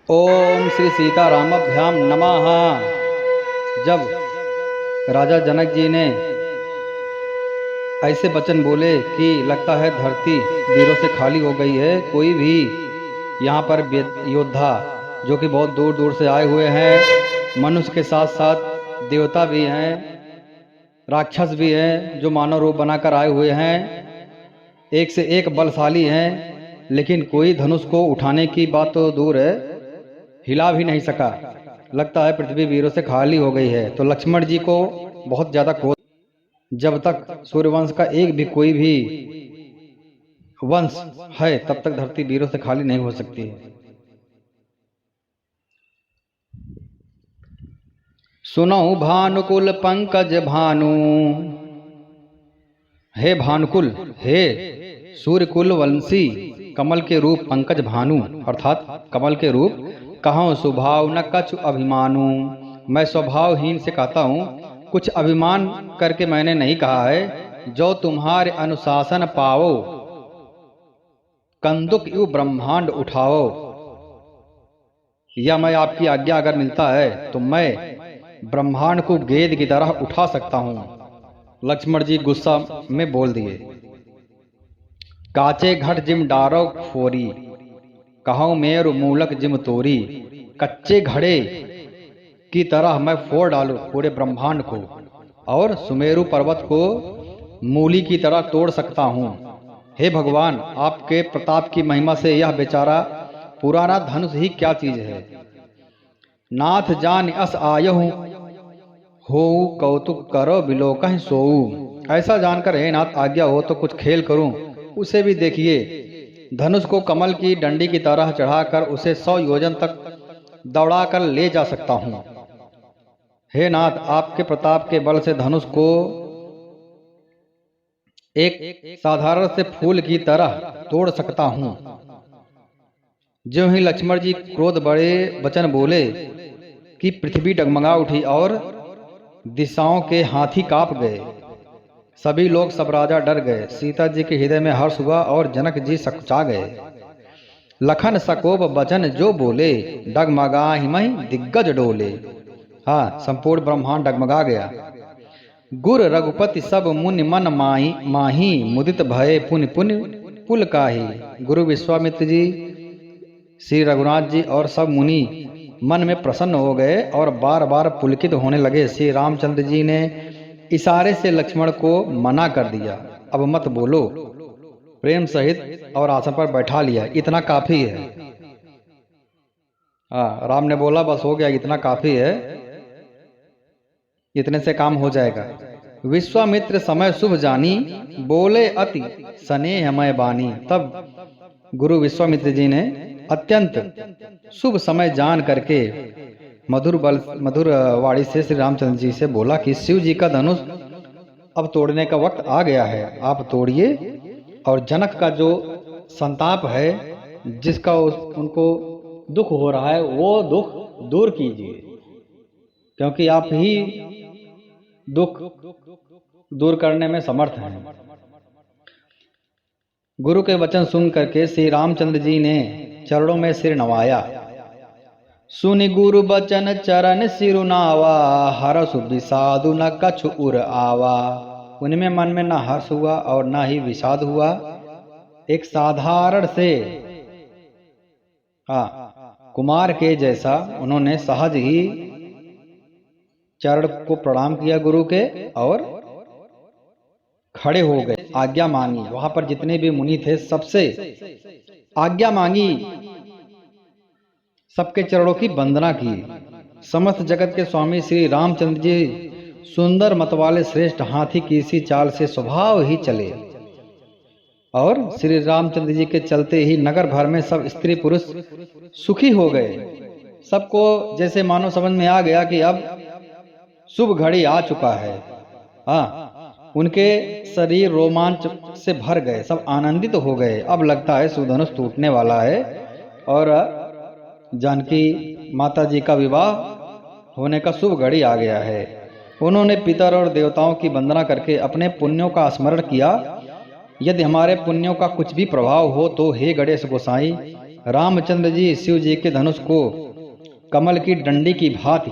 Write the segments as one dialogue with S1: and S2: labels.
S1: ओम श्री सीतारामभ्याम नमः। जब राजा जनक जी ने ऐसे वचन बोले कि लगता है धरती वीरों से खाली हो गई है, कोई भी यहाँ पर योद्धा जो कि बहुत दूर दूर से आए हुए हैं, मनुष्य के साथ साथ देवता भी हैं, राक्षस भी हैं जो मानव रूप बनाकर आए हुए हैं, एक से एक बलशाली हैं, लेकिन कोई धनुष को उठाने की बात तो दूर है, हिला भी नहीं सका। लगता है पृथ्वी वीरों से खाली हो गई है। तो लक्ष्मण जी को बहुत ज्यादा क्रोध, जब तक सूर्यवंश का एक भी कोई भी वंश है तब तक धरती वीरों से खाली नहीं हो सकती है। सुनो भानुकुल पंकज भानु, हे भानुकुल, हे सूर्यकुल वंशी कमल के रूप पंकज भानु अर्थात कमल के रूप, कहूँ स्वभाव न कछु अभिमानु। मैं स्वभावहीन से कहता हूँ, कुछ अभिमान करके मैंने नहीं कहा है। जो तुम्हारे अनुशासन पाओ, कंदुक यू ब्रह्मांड उठाओ। या मैं आपकी आज्ञा अगर मिलता है तो मैं ब्रह्मांड को गेंद की तरह उठा सकता हूँ। लक्ष्मण जी गुस्सा में बोल दिए, काचे घट जिम डारो फोरी, कहूँ मेरु मूलक जिम तोरी। कच्चे घड़े की तरह मैं फोड़ डालूं पूरे ब्रह्मांड को, और सुमेरु पर्वत को मूली की तरह तोड़ सकता हूँ। हे भगवान, आपके प्रताप की महिमा से यह बेचारा पुराना धनुष ही क्या चीज है। नाथ जान अस आयहूँ, हो कौतुक करो बिलोकहि सोऊ। ऐसा जानकर हे नाथ आज्ञा हो तो कुछ खेल करूं। उसे भी देखिए, धनुष को कमल की डंडी की तरह चढ़ाकर उसे 100 योजन तक दौड़ाकर ले जा सकता हूं। हे नाथ, आपके प्रताप के बल से धनुष को एक साधारण से फूल की तरह तोड़ सकता हूं। जो ही लक्ष्मण जी क्रोध बड़े वचन बोले कि पृथ्वी डगमगा उठी और दिशाओं के हाथी कांप गए। सभी लोग, सब राजा डर गए। सीता जी के हृदय में हर्ष हुआ और जनक जी सकुचा गए। लखन सकोप वचन जो बोले, डगमगाहि महि दिग्गज डोले। हाँ, संपूर्ण ब्रह्मांड डगमगा गया। गुर रघुपति सब मुनि मन माही, माही मुदित भये पुनि पुनि पुल काही। गुरु विश्वामित्र जी, श्री रघुनाथ जी और सब मुनि मन में प्रसन्न हो गए और बार बार पुलकित होने लगे। श्री रामचंद्र जी ने इशारे से लक्ष्मण को मना कर दिया, अब मत बोलो। प्रेम सहित और आसन पर बैठा लिया, इतना काफी है। राम ने बोला बस हो गया, इतना काफी है, इतने से काम हो जाएगा। विश्वामित्र समय शुभ जानी, बोले अति स्नेहमय बानी। तब गुरु विश्वामित्र जी ने अत्यंत शुभ समय जान करके मधुर वाणी से श्री रामचंद्र जी से बोला कि शिव जी का धनुष अब तोड़ने का वक्त आ गया है, आप तोड़िए और जनक का जो संताप है, जिसका उनको दुख हो रहा है, वो दुख दूर कीजिए, क्योंकि आप ही दुख दूर करने में समर्थ हैं। गुरु के वचन सुन करके श्री रामचंद्र जी ने चरणों में सिर नवाया। सुनि गुरु बचन चरण सिरुनावा, हरसु विषादु न कछु उर आवा। उनमें मन में न हर्ष हुआ और न ही विषाद हुआ। एक साधारण से कुमार के जैसा उन्होंने सहज ही चरण को प्रणाम किया गुरु के और खड़े हो गए। आज्ञा मांगी, वहां पर जितने भी मुनि थे सबसे आज्ञा मांगी, सबके चरणों की वंदना की। समस्त जगत के स्वामी श्री रामचंद्र जी सुंदर मतवाले श्रेष्ठ हाथी की सी चाल से स्वभाव ही चले, और श्री रामचंद्र जी के चलते ही नगर भर में सब स्त्री पुरुष सुखी हो गए। सबको जैसे मानो समझ में आ गया कि अब शुभ घड़ी आ चुका है। उनके शरीर रोमांच से भर गए, सब आनंदित हो गए। अब लगता है सुधनुष टूटने वाला है और जानकी माता जी का विवाह होने का शुभ घड़ी आ गया है। उन्होंने पितर और देवताओं की वंदना करके अपने पुण्यों का स्मरण किया। यदि हमारे पुण्यों का कुछ भी प्रभाव हो तो हे गणेश गोसाई, रामचंद्र जी शिव जी के धनुष को कमल की डंडी की भांति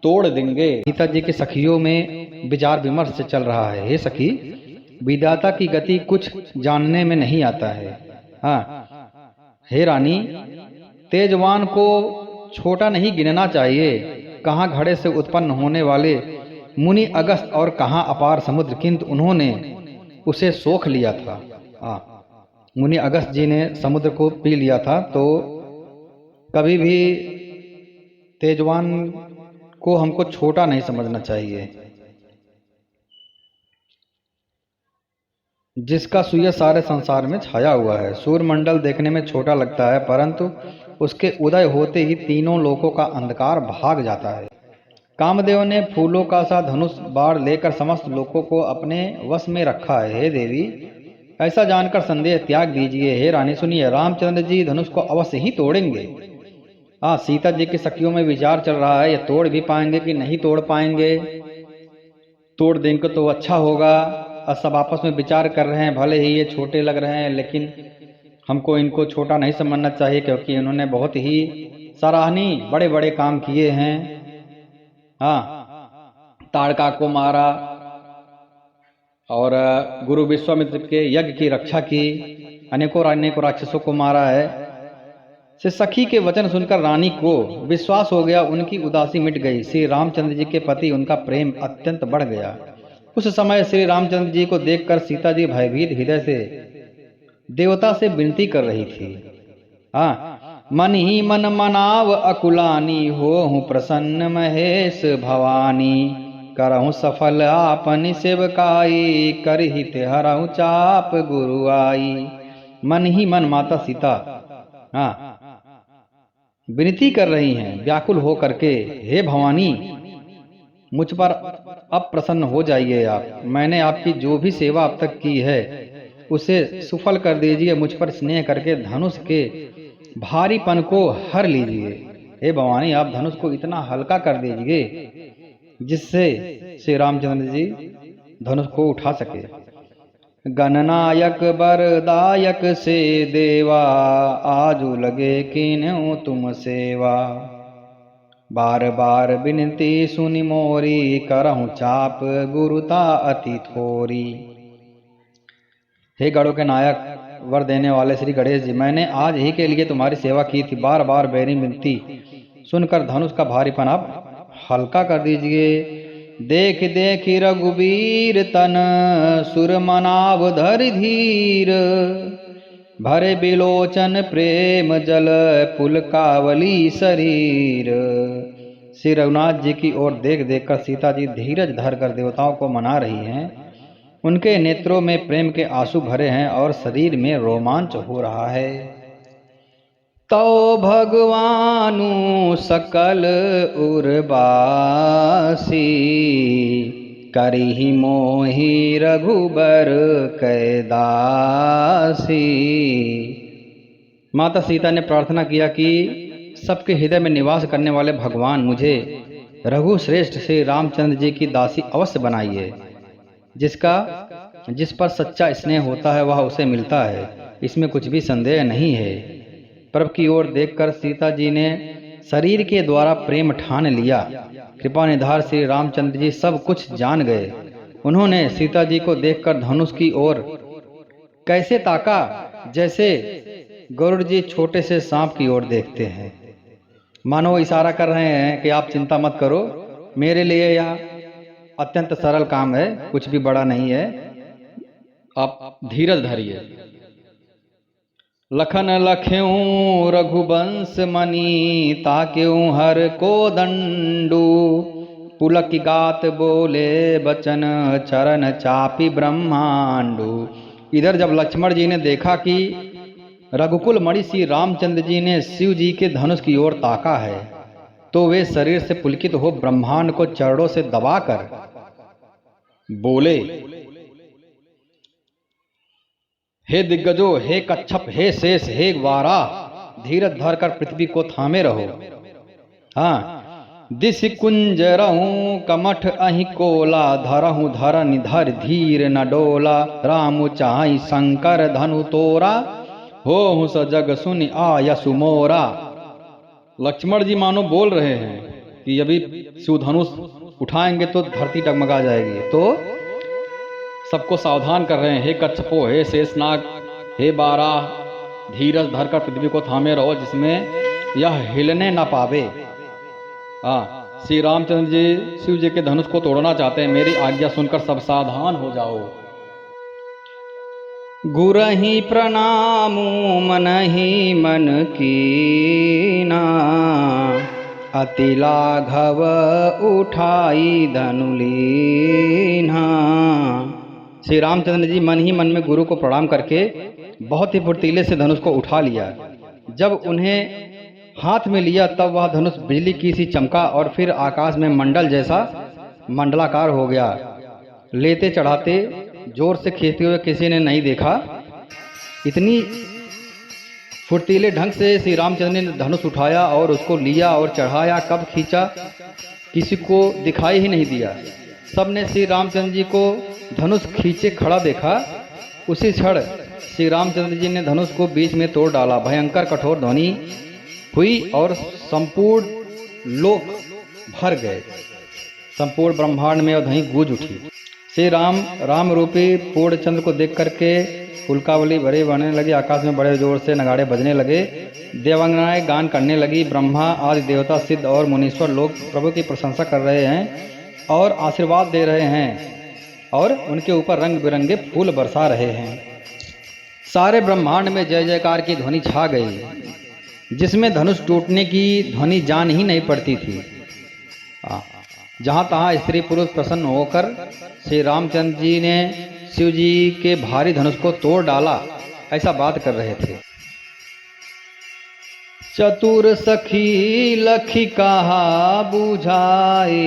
S1: तोड़ देंगे। सीता जी के सखियों में विचार विमर्श चल रहा है। हे सखी, विधाता की गति कुछ जानने में नहीं आता है। हाँ, हे रानी, तेजवान को छोटा नहीं गिनना चाहिए। कहाँ घड़े से उत्पन्न होने वाले मुनि अगस्त और कहाँ अपार समुद्र, किंतु उन्होंने उसे सोख लिया था। मुनि अगस्त जी ने समुद्र को पी लिया था। तो कभी भी तेजवान को हमको छोटा नहीं समझना चाहिए। जिसका सुयश सारे संसार में छाया हुआ है। सूर्यमंडल देखने में छोटा लगता है, परंतु उसके उदय होते ही तीनों लोकों का अंधकार भाग जाता है। कामदेव ने फूलों का सा धनुष बाण लेकर समस्त लोकों को अपने वश में रखा है। हे देवी, ऐसा जानकर संदेह त्याग दीजिए। हे रानी सुनिए, रामचंद्र जी धनुष को अवश्य ही तोड़ेंगे। सीता जी की सखियों में विचार चल रहा है, ये तोड़ भी पाएंगे कि नहीं तोड़ पाएंगे। तोड़ देंगे तो अच्छा होगा। और सब आपस में विचार कर रहे हैं, भले ही ये छोटे लग रहे हैं, लेकिन हमको इनको छोटा नहीं समझना चाहिए, क्योंकि इन्होंने बहुत ही सराहनीय बड़े बड़े काम किए हैं। ताड़का को मारा और गुरु विश्वामित्र के यज्ञ की रक्षा की, अनेकों राक्षसों को मारा है। से सखी के वचन सुनकर रानी को विश्वास हो गया, उनकी उदासी मिट गई। श्री रामचंद्र जी के प्रति उनका प्रेम अत्यंत बढ़ गया। उस समय श्री रामचंद्र जी को देखकर सीता जी भयभीत हृदय से देवता से विनती कर रही थी। मन ही मन मनाव अकुलानी, हो प्रसन्न महेश भवानी, करहूँ सफल आपन सेवकाई, करहित हरहूँ चाप गुरु आई। मन ही मन माता सीता विनती कर रही हैं व्याकुल हो करके, हे भवानी, मुझ पर अब प्रसन्न हो जाइए आप। मैंने आपकी जो भी सेवा अब तक की है उसे सुफल कर दीजिए। मुझ पर स्नेह करके धनुष के भारीपन को हर लीजिए। हे भवानी, आप धनुष को इतना हल्का कर दीजिए जिससे श्री रामचंद्र जी धनुष को उठा सके। गणनायक बरदायक से देवा, आजू लगे कीन्हू तुम सेवा, बार बार विनती सुनि मोरी, करहूँ चाप गुरुता अति थोरी। हे गणों के नायक, वर देने वाले श्री गणेश जी, मैंने आज ही के लिए तुम्हारी सेवा की थी। बार बार मेरी विनती सुनकर धनुष का भारीपन आप हल्का कर दीजिए। देख देख रघुबीर तन, सुर मनाव धर धीर, भरे बिलोचन प्रेम जल, पुलकावली शरीर। श्री रघुनाथ जी की ओर देख देख कर सीता जी धीरज धर कर देवताओं को मना रही हैं। उनके नेत्रों में प्रेम के आंसू भरे हैं और शरीर में रोमांच हो रहा है। तो भगवानु सकल उर्वासी, करिहि मोहि रघुबर कैदासी। माता सीता ने प्रार्थना किया कि सबके हृदय में निवास करने वाले भगवान, मुझे रघु श्रेष्ठ श्री रामचंद्र जी की दासी अवश्य बनाइए। जिस पर सच्चा स्नेह होता है वह उसे मिलता है, इसमें कुछ भी संदेह नहीं है। प्रभु की ओर देखकर सीता जी ने शरीर के द्वारा प्रेम ठान लिया। कृपा निधार श्री रामचंद्र जी सब कुछ जान गए। उन्होंने सीता जी को देखकर धनुष की ओर कैसे ताका, जैसे गरुड़ जी छोटे से सांप की ओर देखते हैं। मानो इशारा कर रहे हैं कि आप चिंता मत करो, मेरे लिए यह अत्यंत सरल काम है, कुछ भी बड़ा नहीं है, आप धीरज धरिए। लखन लख्यूं रघुवंश मणि, ताक्यूं हर को दंडू, पुलक गात बोले बचन, चरण चापी ब्रह्मांडू। इधर जब लक्ष्मण जी ने देखा कि रघुकुल मणि श्री रामचंद्र जी ने शिव जी के धनुष की ओर ताका है, तो वे शरीर से पुलकित हो ब्रह्मांड को चरणों से दबाकर बोले, हे दिग्गजो, हे कच्छप, हे शेष, हे वारा, धीरज धर कर पृथ्वी को थामे रहो। दिश कुंज रहूं कमठ अहि कोला, धरहूं धरन धर धीर न डोला, राम चाहि शंकर धनु तोरा, हो सजग सुन आया सुमोरा। लक्ष्मण जी मानो बोल रहे हैं कि अभी शिवधनुष उठाएंगे तो धरती डगमगा जाएगी। तो सबको सावधान कर रहे हैं, हे कच्छपो, हे शेषनाग, हे बाराह, धीरज धरकर पृथ्वी को थामे रहो जिसमें यह हिलने ना पावे। श्री रामचंद्र जी शिव जी के धनुष को तोड़ना चाहते हैं, मेरी आज्ञा सुनकर सब सावधान हो जाओ। गुरहि प्रणामु मनहि मन कीना, अति लाघव उठाई धनुलीना। श्री रामचंद्र जी मन ही मन में गुरु को प्रणाम करके बहुत ही फुर्तीले से धनुष को उठा लिया। जब उन्हें हाथ में लिया तब वह धनुष बिजली की सी चमका और फिर आकाश में मंडल जैसा मंडलाकार हो गया। लेते चढ़ाते जोर से खींचते हुए किसी ने नहीं देखा। इतनी फुर्तीले ढंग से श्री रामचंद्र ने धनुष उठाया और उसको लिया और चढ़ाया। कब खींचा किसी को दिखाई ही नहीं दिया। सबने श्री रामचंद्र जी को धनुष खींचे खड़ा देखा। उसी क्षण श्री रामचंद्र जी ने धनुष को बीच में तोड़ डाला। भयंकर कठोर ध्वनि हुई और संपूर्ण लोक भर गए। संपूर्ण ब्रह्मांड में ध्वनि गूंज उठी। श्री राम रूपी पूर्ण चंद्र को देख करके फुलकावली भरे बनने लगी। आकाश में बड़े जोर से नगाड़े बजने लगे। देवांगनाएं गान करने लगी। ब्रह्मा आदि देवता, सिद्ध और मुनीश्वर लोग प्रभु की प्रशंसा कर रहे हैं और आशीर्वाद दे रहे हैं और उनके ऊपर रंग बिरंगे फूल बरसा रहे हैं। सारे ब्रह्मांड में जय जयकार की ध्वनि छा गई, जिसमें धनुष टूटने की ध्वनि जान ही नहीं पड़ती थी। जहाँ तहाँ स्त्री पुरुष प्रसन्न होकर श्री रामचंद्र जी ने शिव जी के भारी धनुष को तोड़ डाला, ऐसा बात कर रहे थे। चतुर सखी लखी कहा बुझाई,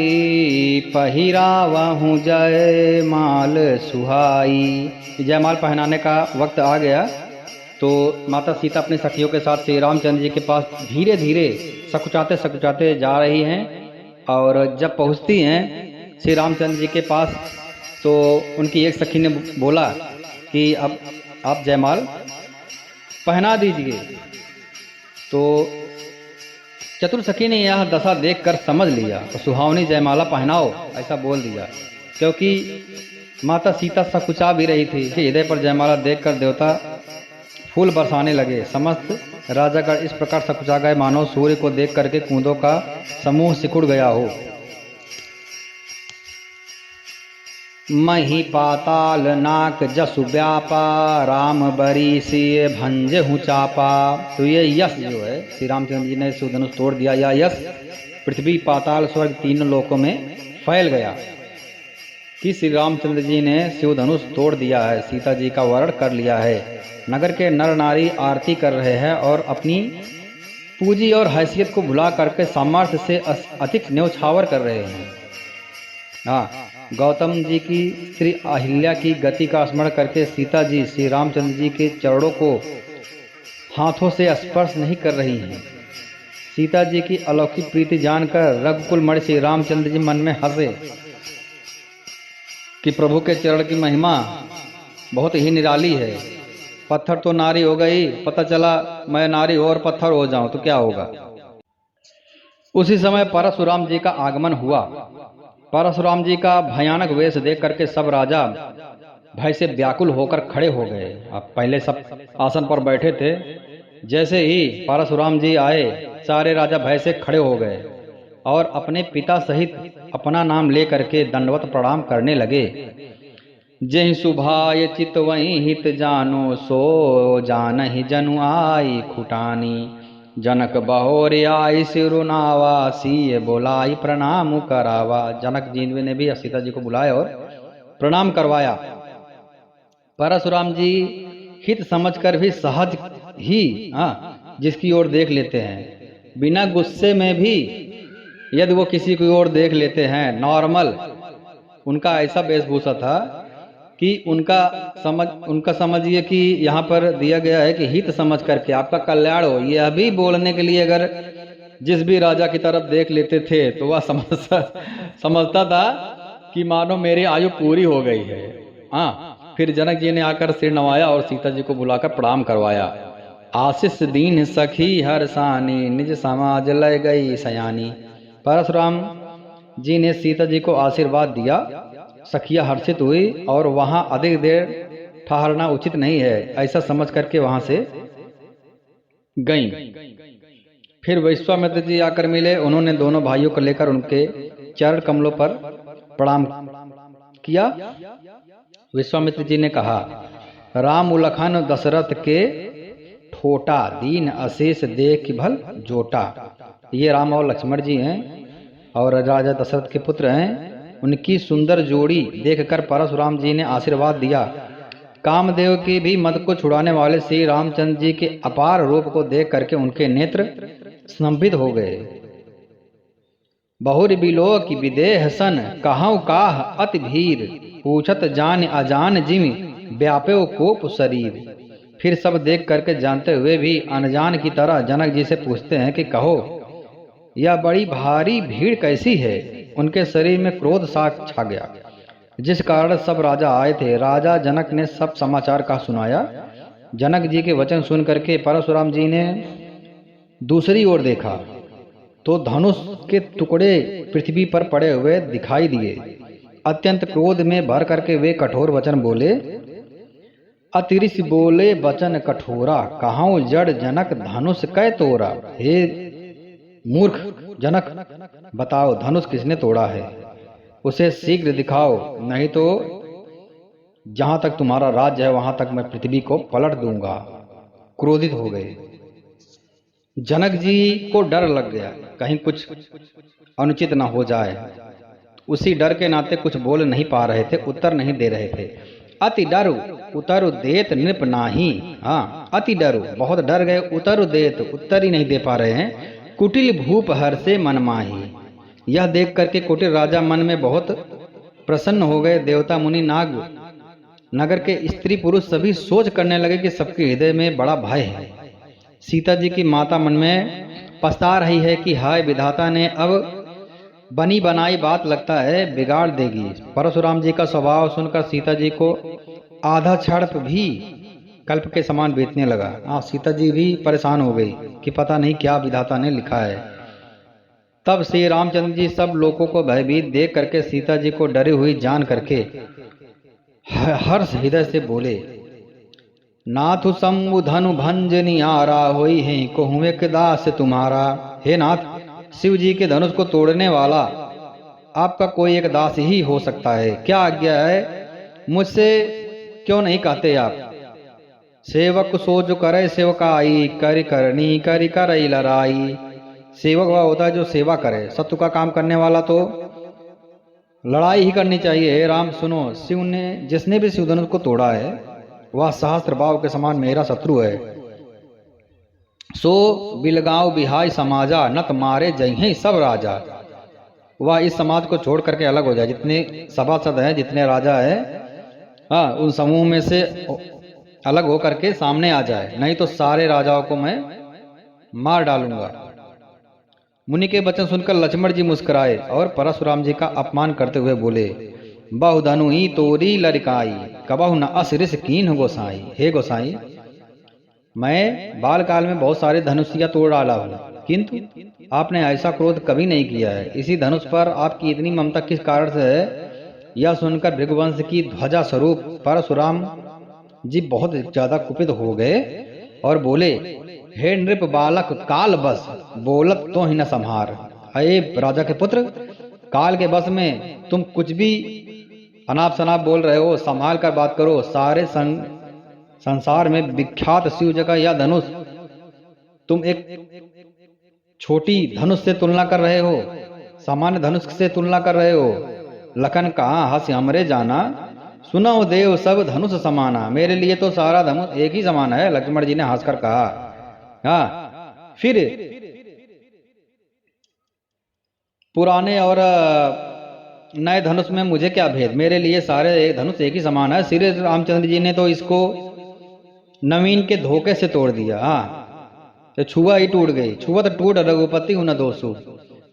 S1: पहिरावहु जयमाल सुहाई। जयमाल पहनाने का वक्त आ गया तो माता सीता अपनी सखियों के साथ श्री रामचंद्र जी के पास धीरे धीरे सकुचाते सकुचाते जा रही हैं। और जब पहुंचती हैं श्री रामचंद्र जी के पास तो उनकी एक सखी ने बोला कि अब आप जयमाल पहना दीजिए। तो चतुर सखी ने यह दशा देखकर समझ लिया और सुहावनी जयमाला पहनाओ ऐसा बोल दिया। क्योंकि माता सीता सकुचा भी रही थी कि हृदय पर जयमाला देखकर देवता फूल बरसाने लगे। समस्त राजागण इस प्रकार सकुचा गए मानो सूर्य को देख करके कूदों का समूह सिकुड़ गया हो। मही पाताल नाक जसु व्यापा, राम बरी सिय भंज हूँ चापा। तो ये यश जो है श्री रामचंद्र जी ने शिवधनुष तोड़ दिया, या यश पृथ्वी पाताल स्वर्ग तीनों लोकों में फैल गया कि श्री रामचंद्र जी ने शिवधनुष तोड़ दिया है, सीता जी का वरण कर लिया है। नगर के नर नारी आरती कर रहे हैं और अपनी पूजी और हैसियत को भुला करके सामर्थ्य से अधिक न्यौछावर कर रहे हैं। गौतम जी की श्री अहिल्या की गति का स्मरण करके सीता जी श्री रामचंद्र जी के चरणों को हाथों से स्पर्श नहीं कर रही हैं। सीता जी की अलौकिक प्रीति जानकर रघुकुल मणि श्री रामचंद्र जी मन में हंसे कि प्रभु के चरण की महिमा बहुत ही निराली है। पत्थर तो नारी हो गई, पता चला मैं नारी और पत्थर हो जाऊं तो क्या होगा। उसी समय परशुराम जी का आगमन हुआ। परशुराम जी का भयानक वेश देख करके सब राजा भय से व्याकुल होकर खड़े हो गए। अब पहले सब आसन पर बैठे थे, जैसे ही परशुराम जी आए सारे राजा भय से खड़े हो गए और अपने पिता सहित अपना नाम ले करके दंडवत प्रणाम करने लगे। जय सुभाय चित वहीं हित जानो, सो जानहि जनु आई खुटानी। जनक बहोर आई सिरुनावा, सीय बोलाई प्रणाम करावा। जनक जी ने भी सीता जी को बुलाया और प्रणाम करवाया। परशुराम जी हित समझकर भी सहज ही जिसकी ओर देख लेते हैं, बिना गुस्से में भी यदि वो किसी की ओर देख लेते हैं, नॉर्मल उनका ऐसा वेशभूषा था कि उनका समझिए कि यहाँ पर दिया गया है कि हित समझ करके आपका कल्याण हो। ये अभी बोलने के लिए अगर जिस भी राजा की तरफ देख लेते थे तो वह समझता था कि मानो मेरी आयु पूरी हो गई है। फिर जनक जी ने आकर सिर नवाया और सीता जी को बुलाकर प्रणाम करवाया। आशीष दीन सखी हरसानी, निज समाज लय गई सयानी। परशुराम जी ने सीता जी को आशीर्वाद दिया। सखिया हर्षित हुई और वहां अधिक देर ठहरना उचित नहीं है ऐसा समझ करके वहां से गईं। फिर विश्वामित्र जी आकर मिले। उन्होंने दोनों भाइयों को लेकर उनके चरण कमलों पर प्रणाम किया। विश्वामित्र जी ने कहा, राम उलखन दशरथ के ठोटा, दीन अशेष देख भल जोटा। ये राम और लक्ष्मण जी हैं और राजा दशरथ के पुत्र हैं। उनकी सुंदर जोड़ी देखकर परशुराम जी ने आशीर्वाद दिया। कामदेव की भी मद को छुड़ाने वाले श्री रामचंद्र जी के अपार रूप को देख करके उनके नेत्र स्तंभित हो गए। बहुर बिलो की विदेह सन, कहूँ काह अति भीर, पूछत जान अजान जिम व्यापे कोप शरीर। फिर सब देख करके जानते हुए भी अनजान की तरह जनक जी से पूछते हैं कि कहो यह बड़ी भारी भीड़ कैसी है। उनके शरीर में क्रोध सा छा गया, जिस कारण सब राजा आए थे। राजा जनक ने सब समाचार का सुनाया। जनक जी के वचन सुन करके परशुराम जी ने दूसरी ओर देखा तो धनुष के टुकड़े पृथ्वी पर पड़े हुए दिखाई दिए। अत्यंत क्रोध में भर करके वे कठोर वचन बोले। अतिरिक्त बोले वचन कठोरा, कहां जड़ जनक धनुष कै तोड़ा। हे मूर्ख जनक, बताओ धनुष किसने तोड़ा है, उसे शीघ्र दिखाओ, नहीं तो जहां तक तुम्हारा राज्य है वहां तक मैं पृथ्वी को पलट दूंगा। क्रोधित हो गए। जनक जी को डर लग गया कहीं कुछ अनुचित ना हो जाए। उसी डर के नाते कुछ बोल नहीं पा रहे थे, उत्तर नहीं दे रहे थे। अति डरु उतरु देत नृप नाही। हाँ, अति डरु, बहुत डर गए। उतरु देत, उत्तर ही नहीं दे पा रहे हैं। कुटिल भूप हर से मन माही। यह देख करके कुटिल राजा मन में बहुत प्रसन्न हो गए। देवता मुनि नाग नगर के स्त्री पुरुष सभी सोच करने लगे कि सबके हृदय में बड़ा भय है। सीता जी की माता मन में पछता रही है कि हाय विधाता ने अब बनी बनाई बात लगता है बिगाड़ देगी। परशुराम जी का स्वभाव सुनकर सीता जी को आधा क्षण भी कल्प के समान बीतने लगा। सीता जी भी परेशान हो गई कि पता नहीं क्या विधाता ने लिखा है। तब श्री रामचंद्र जी सब लोगों को भयभीत देख करके सीता जी को डरी हुई जान करके हर्ष हृदय से बोले, नाथ शंभु धनु भंजनियारा होई है कहूँ एक दास तुम्हारा। हे नाथ, शिव जी के धनुष को तोड़ने वाला आपका कोई एक दास ही हो सकता है। क्या आज्ञा है, मुझसे क्यों नहीं कहते आप। सेवक सोच करे सेवकाई, करी करनी करी करई लड़ाई। सेवक वह होता है जो सेवा करे, शत्रु का काम करने वाला तो लड़ाई ही करनी चाहिए। हे राम सुनो, शिव ने जिसने भी शिव धनुष को तोड़ा है वह सहस्त्र भाव के समान मेरा शत्रु है। सो बिलगांव बिहाई समाजा, नत मारे जय सब राजा। वह इस समाज को छोड़ करके अलग हो जाए। जितने सभासद हैं, जितने राजा हैं, हाँ, उन समूह में से अलग होकर के सामने आ जाए, नहीं तो सारे राजाओं को मैं मार डालूंगा। मुनि के वचन सुनकर लक्ष्मण जी मुस्कुराए और परशुराम जी का अपमान करते हुए बोले, बहुधनु ही तोरी लड़काई, कबहु न असरिस कीन गोसाई। हे गोसाई, मैं बाल काल में बहुत सारे धनुषिया तोड़ डाला हूँ, किंतु आपने ऐसा क्रोध कभी नहीं किया है। इसी धनुष पर आपकी इतनी ममता किस कारण से है। यह सुनकर भृगुवंश की ध्वजा स्वरूप परशुराम जी बहुत ज्यादा कुपित हो गए और बोले, हे नृप बालक काल बस, बोलत तो ही न संहार। अये राजा के पुत्र, काल के बस में तुम कुछ भी अनाप शनाप बोल रहे हो, संभाल कर बात करो। सारे संसार में विख्यात शिव जी का यह धनुष तुम एक छोटी धनुष से तुलना कर रहे हो, सामान्य धनुष से तुलना कर रहे हो। लखन कहा हंस हमरे जाना, सुनो देव सब धनुष समाना। मेरे लिए तो सारा धनुष एक ही समान है, लक्ष्मण जी ने हंसकर कहा। हाँ, फिर पुराने और नए धनुष में मुझे क्या भेद, मेरे लिए सारे धनुष एक ही समान है। श्री रामचंद्र जी ने तो इसको नवीन के धोखे से तोड़ दिया। हाँ, तो छुआ ही टूट गई। छुआ तो टूट रघुपति हूं न दोषु,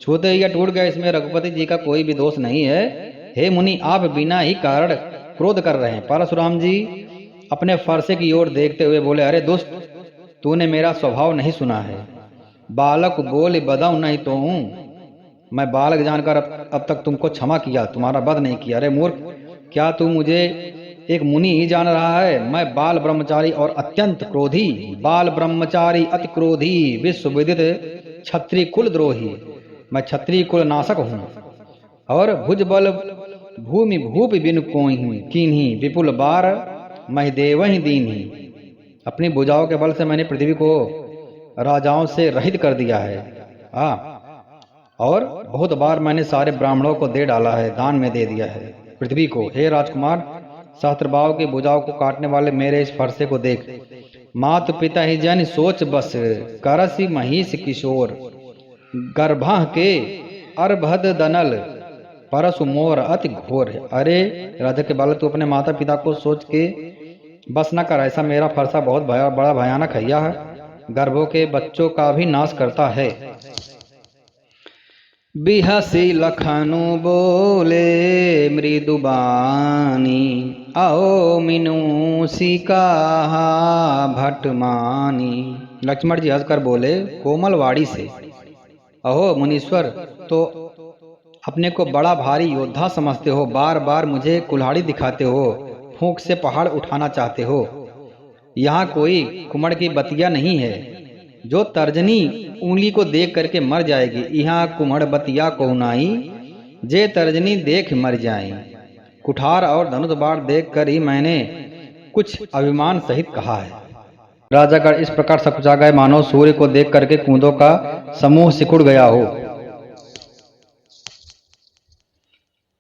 S1: छूते ही टूट गया, इसमें रघुपति जी का कोई भी दोष नहीं है। हे मुनि, आप बिना ही कारण क्रोध कर रहे हैं। परशुराम जी अपने फरसे की ओर देखते हुए बोले, अरे दुष्ट, तूने मेरा स्वभाव नहीं सुना है। बालक बोल बदऊ नहीं तो हूँ। मैं बालक जानकर अब तक तुमको क्षमा किया, तुम्हारा वध नहीं किया। अरे मूर्ख, क्या तू मुझे एक मुनि ही जान रहा है? मैं बाल ब्रह्मचारी और अत्यंत क्रोधी, बाल ब्रह्मचारी अति क्रोधी, विश्वविदित क्षत्रिय कुल द्रोही। मैं क्षत्रिय कुल नाशक हूँ और भुज बल भूमि भूप बिन कोई कीन्ही, विपुल बार मह देव ही दीन्ही। अपनी भुजाओं के बल से मैंने पृथ्वी को राजाओं से रहित कर दिया है। और बहुत बार मैंने सारे ब्राह्मणों को दे डाला है, दान में दे दिया है पृथ्वी को। हे राजकुमार, सहस्त्रबाहु की भुजाओं को काटने वाले मेरे इस फरसे को देख। मात पिता ही जन सोच बस, करसी महिष किशोर, गर्भा के अर्भद दनल, परसु मोर अति घोर। अरे राजा के बालक, तू अपने माता पिता को सोच के बस न कर। ऐसा मेरा फरसा बहुत बड़ा भयानक हैया है, गर्भों के बच्चों का भी नाश करता है। बिहसी लखनु बोले मृदुबानी, आओ मिनु सिकाहा भटमानी। लक्ष्मण जी हंसकर बोले कोमल वाणी से, अहो मुनीश्वर, तो अपने को बड़ा भारी योद्धा समझते हो, बार बार मुझे कुल्हाड़ी दिखाते हो, फूंक से पहाड़ उठाना चाहते हो। यहाँ कोई कुमड़ की बतिया नहीं है जो तर्जनी उंगली को देख करके मर जाएगी। यहाँ कुम्हड़ बतिया को नाई, जे तर्जनी देख मर जाए। कुठार और धनुष बाण देख कर ही मैंने कुछ अभिमान सहित कहा है। राजागण इस प्रकार सकुचा गए मानो सूर्य को देख करके कूदों का समूह सिकुड़ गया हो।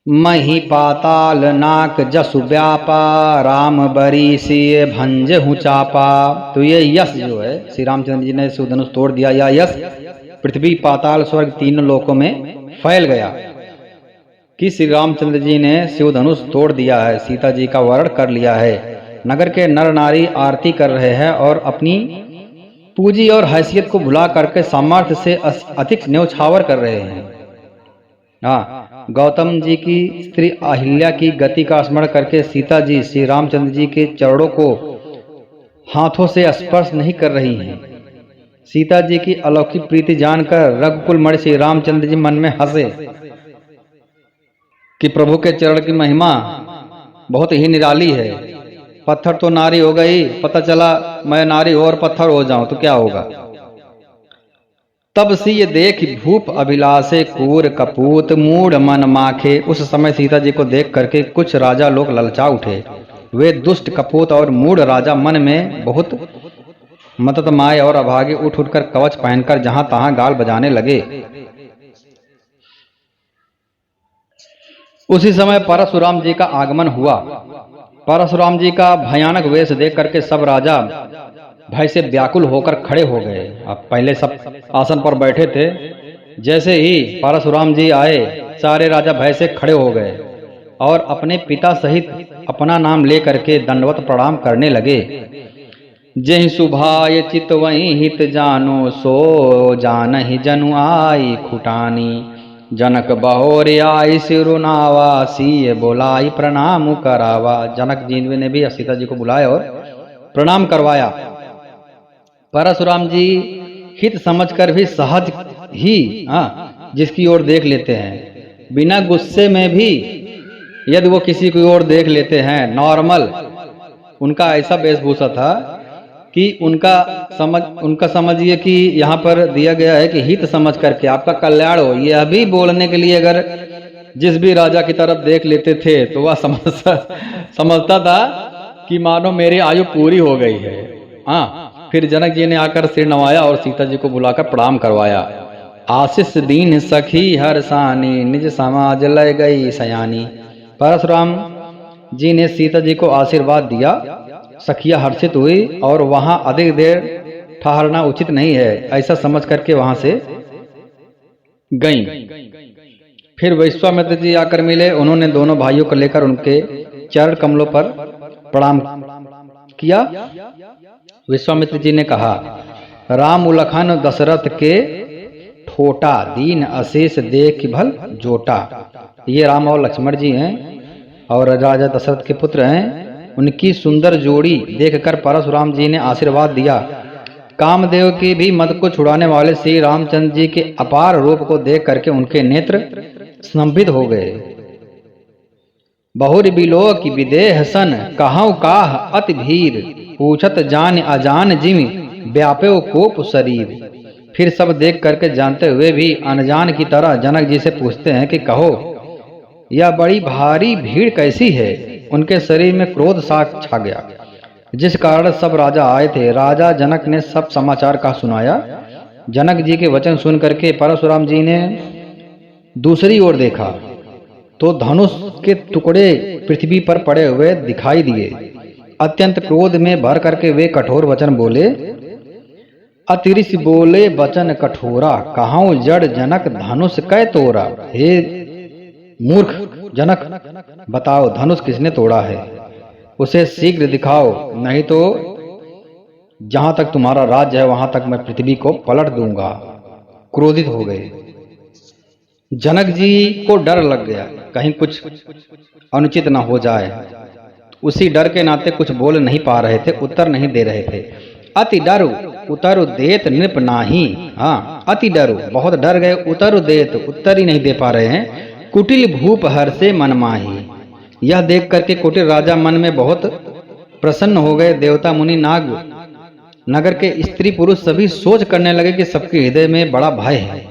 S1: मही पाताल नाक जसु व्यापा, राम बरी सिय भंज हूँ चापा। तो ये यश जो है, श्री रामचंद्र जी ने शिवधनुष तोड़ दिया। या यश पृथ्वी पाताल स्वर्ग तीनों लोकों में फैल गया कि श्री रामचंद्र जी ने शिवधनुष तोड़ दिया है, सीता जी का वरण कर लिया है। नगर के नर नारी आरती कर रहे हैं और अपनी पूंजी और हैसियत को भुला करके सामर्थ्य से अधिक न्यौछावर कर रहे हैं। गौतम जी की स्त्री अहिल्या की गति का स्मरण करके सीता जी श्री रामचंद्र जी के चरणों को हाथों से स्पर्श नहीं कर रही हैं। सीता जी की अलौकिक प्रीति जानकर रघुकुल मणि श्री रामचंद्र जी मन में हंसे कि प्रभु के चरण की महिमा बहुत ही निराली है। पत्थर तो नारी हो गई, पता चला मैं नारी और पत्थर हो जाऊं तो क्या होगा। तब सी ये देख भूप अभिलाषे कूर कपूत, मूढ़ मन माखे। उस समय सीता जी को देख करके कुछ राजा लोग ललचा उठे। वे दुष्ट कपूत और मूढ़ राजा मन में बहुत मततमाय और अभागे उठकर कवच पहनकर जहां तहां गाल बजाने लगे। उसी समय परशुराम जी का आगमन हुआ। परशुराम जी का भयानक वेश देख करके सब राजा भय से व्याकुल होकर खड़े हो गए। अब पहले सब आसन पर बैठे थे, जैसे ही परशुराम जी आए सारे राजा भय से खड़े हो गए और अपने पिता सहित अपना नाम ले करके दंडवत प्रणाम करने लगे। जेहि सुभाय चित वहीं हित जानो, सो जान ही जनु आई खुटानी। जनक बहोरे आई सिरुनावा, सीय बोलाई प्रणाम करावा। जनक जी ने भी सीता जी को बुलाया और प्रणाम करवाया। परशुराम जी हित समझकर भी सहज ही जिसकी ओर देख लेते हैं, बिना गुस्से में भी यदि वो किसी की ओर देख लेते हैं, नॉर्मल उनका ऐसा वेशभूषा था कि उनका समझिए कि यहाँ पर दिया गया है कि हित समझ करके आपका कल्याण हो। ये अभी बोलने के लिए अगर जिस भी राजा की तरफ देख लेते थे तो वह समझता था कि मानो मेरी आयु पूरी हो गई है। फिर जनक जी ने आकर सिर नवाया और सीता जी को बुलाकर प्रणाम करवाया। आशीष दीन सखी हरसानी, निज समाज लय गई सयानी। परशुराम जी ने सीता जी को आशीर्वाद दिया। सखिया हर्षित हुई और वहां अधिक देर ठहरना उचित नहीं है ऐसा समझ करके वहां से गईं। फिर विश्वामित्र जी आकर मिले। उन्होंने दोनों भाइयों को लेकर उनके चरण कमलों पर प्रणाम किया। विश्वामित्र जी ने कहा, राम उलखन दशरथ के ठोटा, दीन अशेष देख भल जोटा। ये राम और लक्ष्मण जी हैं और राजा दशरथ के पुत्र हैं। उनकी सुंदर जोड़ी देखकर परशुराम जी ने आशीर्वाद दिया। कामदेव की भी मद को छुड़ाने वाले श्री रामचंद्र जी के अपार रूप को देख करके उनके नेत्र स्तंभित हो गए। बहुर बिलो की विदेह सन कहूँ काह अति भीर, पूछत जान अजान जिमि व्यापे कोप शरीर। फिर सब देख करके जानते हुए भी अनजान की तरह जनक जी से पूछते हैं कि कहो यह बड़ी भारी भीड़ कैसी है। उनके शरीर में क्रोध सा छा गया, जिस कारण सब राजा आए थे। राजा जनक ने सब समाचार का सुनाया। जनक जी के वचन सुन करके परशुराम जी ने दूसरी ओर देखा तो धनुष के टुकड़े पृथ्वी पर पड़े हुए दिखाई दिए। अत्यंत क्रोध में भर करके वे कठोर वचन बोले। अतिरिस बोले वचन कठोरा, कहाऊ जड़ जनक धनुष कै तोड़ा। हे मूर्ख जनक, बताओ धनुष किसने तोड़ा है, उसे शीघ्र दिखाओ, नहीं तो जहां तक तुम्हारा राज्य है वहां तक मैं पृथ्वी को पलट दूंगा। क्रोधित हो गए। जनक जी को डर लग गया कहीं कुछ अनुचित न हो जाए। उसी डर के नाते कुछ बोल नहीं पा रहे थे, उत्तर नहीं दे रहे थे। अति डरु उतरु देत नृप नाही। हाँ, अति डरु, बहुत डर गए। उतरु देत, उत्तर ही नहीं दे पा रहे हैं। कुटिल भूप हर से मन माही। यह देख करके कुटिल राजा मन में बहुत प्रसन्न हो गए। देवता मुनि नाग नगर के स्त्री पुरुष सभी सोच करने लगे कि सबके हृदय में बड़ा भय है।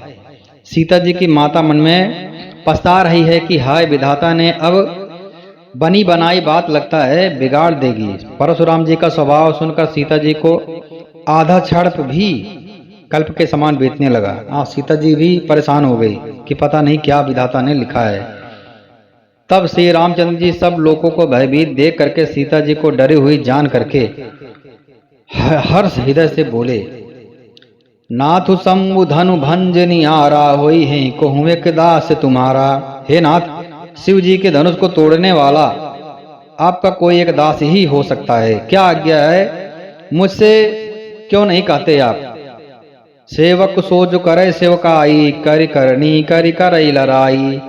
S1: सीता जी की माता मन में पछता रही है कि हाय विधाता ने अब बनी बनाई बात लगता है बिगाड़ देगी। परशुराम जी का स्वभाव सुनकर सीता जी को आधा क्षण भी कल्प के समान बीतने लगा। सीता जी भी परेशान हो गई कि पता नहीं क्या विधाता ने लिखा है। तब श्री रामचंद्र जी सब लोगों को भयभीत देख करके सीता जी को डरी हुई जान करके हर्ष हृदय से बोले, नाथ शंभु धनु भंजनी आरा होई है कोहुए के दास तुम्हारा। हे नाथ, शिव जी के धनुष को तोड़ने वाला आपका कोई एक दास ही हो सकता है। क्या आज्ञा है, मुझसे क्यों नहीं कहते आप। सेवक सो जो करे सेवकाई, करी करनी करी करई लड़ाई।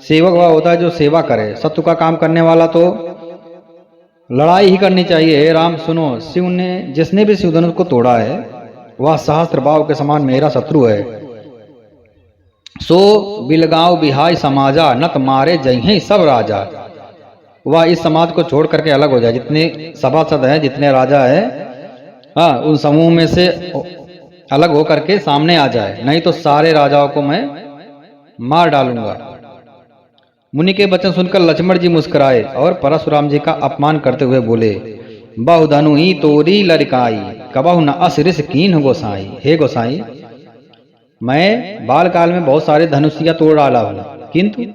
S1: सेवक वह होता है जो सेवा करे, शत्रु का काम करने वाला तो लड़ाई ही करनी चाहिए। हे राम सुनो, शिव ने जिसने भी शिव धनुष को तोड़ा है वह सहस्त्र बाव के समान मेरा शत्रु है। सो बिलगांव बिहाई समाजा, नत मारे जय सब राजा। वह इस समाज को छोड़ करके अलग हो जाए। जितने सभासद हैं, जितने राजा हैं, हाँ, उन समूह में से अलग होकर के सामने आ जाए, नहीं तो सारे राजाओं को मैं मार डालूंगा। मुनि के वचन सुनकर लक्ष्मण जी मुस्कुराए और परशुराम जी का अपमान करते हुए बोले, बहु धनु ही तोरी लड़काई, कबहु न असरिस कीन गोसाई। हे गोसाई, मैं बाल काल में बहुत सारे धनुषिया तोड़ डाला हूँ, किंतु